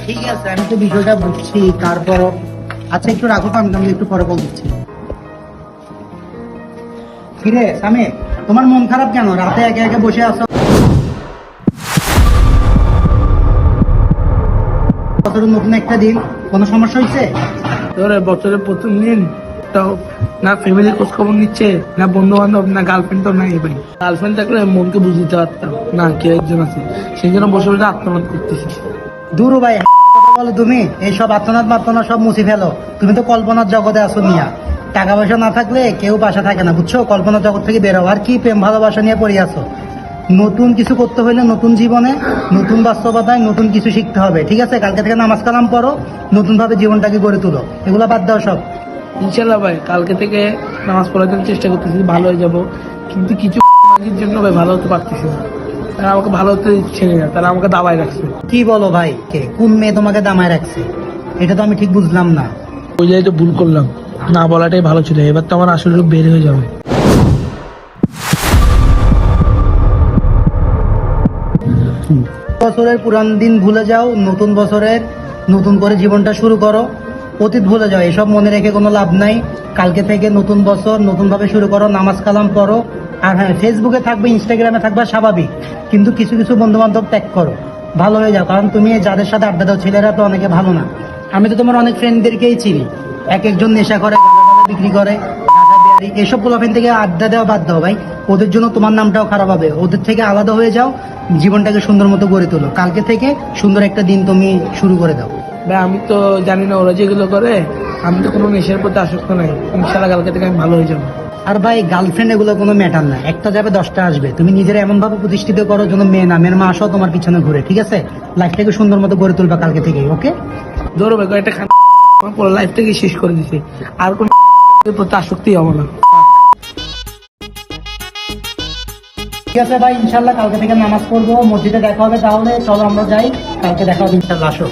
ঠিক আছে, আমি তো বিষয়টা বুঝছি। তারপর আচ্ছা একটু রাখো তো, আমি একটু পরে কল দিচ্ছি। কিরে সামি, তোমার মন খারাপ কেন? রাতে একে একে বসে আছো। বছরের নতুন একটা দিন, কোনো সমস্যা হয়েছে? তোর বছরের প্রথম দিন তাও না ফ্যামিলির খোঁজ খবর নিচ্ছে, না বন্ধু বান্ধব, না গার্লফ্রেন্ড, তো নাই ভাই। গার্লফ্রেন্ড থাকলে মনকে বুঝতে পারতাম না কে একজন আছে, সেই জন্য বসে বসে আত্মনাদ করতেছি। দূর ভাই, কথা বলো তুমি। এইসব আত্মনাদ মাত্রনাদ সব মুছে ফেলো। তুমি তো কল্পনার জগতে আছো মিয়া। টাকা পয়সা না থাকলে কেউ পাশে থাকে না, বুঝছো? কল্পনার জগৎ থেকে বেরো। আর কি প্রেম ভালোবাসা নিয়ে পড়ে আছো? নতুন কিছু করতে হইলে নতুন জীবনে, নতুন বাস্তবতায় নতুন কিছু শিখতে হবে, ঠিক আছে? কালকে থেকে নামাজ কালাম পড়ো, নতুন ভাবে জীবনটাকে গড়ে তুলো। এগুলো বাদ দাও সব। ইনশাল্লাহ ভাই, কালকে থেকে নামাজ পড়ার জন্য চেষ্টা করতেছি, ভালো হয়ে যাব। কিন্তু কিছু মাঝের জন্য ভাই ভালো হতে পারতেছি না। তারা আমাকে ভালো হতে দিচ্ছে না, তারা আমাকে দাবায় রাখছে। কি বলো ভাই? কে কোন মেয়ে তোমাকে দামায় রাখছে? এটা তো আমি ঠিক বুঝলাম না। ওই জায়গায় তো ভুল করলাম, না বলাটাই ভালো ছিল। এবার তো আমার আসল রূপ বের হয়ে যাবে। বছরের পুরান দিন ভুলে যাও, নতুন বছরের নতুন করে জীবনটা শুরু করো। অতীত ভুলে যাও, এসব মনে রেখে কোনো লাভ নাই। কালকে থেকে নতুন বছর নতুন ভাবে শুরু করো, নামাজ কালাম পড়ো। আর হ্যাঁ, ফেসবুকে থাকবে, ইনস্টাগ্রামে থাকবে, স্বাভাবিক। কিন্তু কিছু কিছু বন্ধু বান্ধব ত্যাগ করো, ভালো হয়ে যাও। কারণ তুমি যাদের সাথে আড্ডা দাও, ছেলেরা তো অনেকে ভালো না। আমি তো তোমার অনেক ফ্রেন্ডদেরকেই চিনি, এক একজন নেশা করে, গাঁজা বিক্রি করে, গাঁজা বিয়ারি। এসব পোলাফেন থেকে আড্ডা দেওয়া বাদ দাও ভাই। ওদের জন্য তোমার নামটাও খারাপ হবে। ওদের থেকে আলাদা হয়ে যাও, জীবনটাকে সুন্দর মতো গড়ে তোলো। কালকে থেকে সুন্দর একটা দিন তুমি শুরু করে দাও। ভাই আমি তো জানি না ওরা যেগুলো করে। আমি তো কোনো নেশার প্রতি আসক্ত নাই। ইনশাল্লাহ কালকে থেকে আমি ভালো হয়ে যাবো। আর ভাই, গার্লফ্রেন্ড এগুলো কোনো ম্যাটার না। একটা যাবে, 10টা আসবে। তুমি নিজের এমন ভাবে প্রতিষ্ঠিত করো যেন মেয়ে না, মেয়ের মা আসো তোমার পিছনে ঘুরে, ঠিক আছে? লাইফটাকে সুন্দর মতো গড়ে তুলবা কালকে থেকে, ওকে? ধরো ভাই, একটা আমার পুরো লাইফ থেকে শেষ করে দিছে। আর কোন প্রতি আসক্তি হবো না। ঠিক আছে ভাই, ইনশাল্লাহ কালকে থেকে নামাজ পড়বো, মসজিদে দেখা হবে। তাহলে চলো আমরা যাই, কালকে দেখা হবে ইনশাল্লাহ। আসো।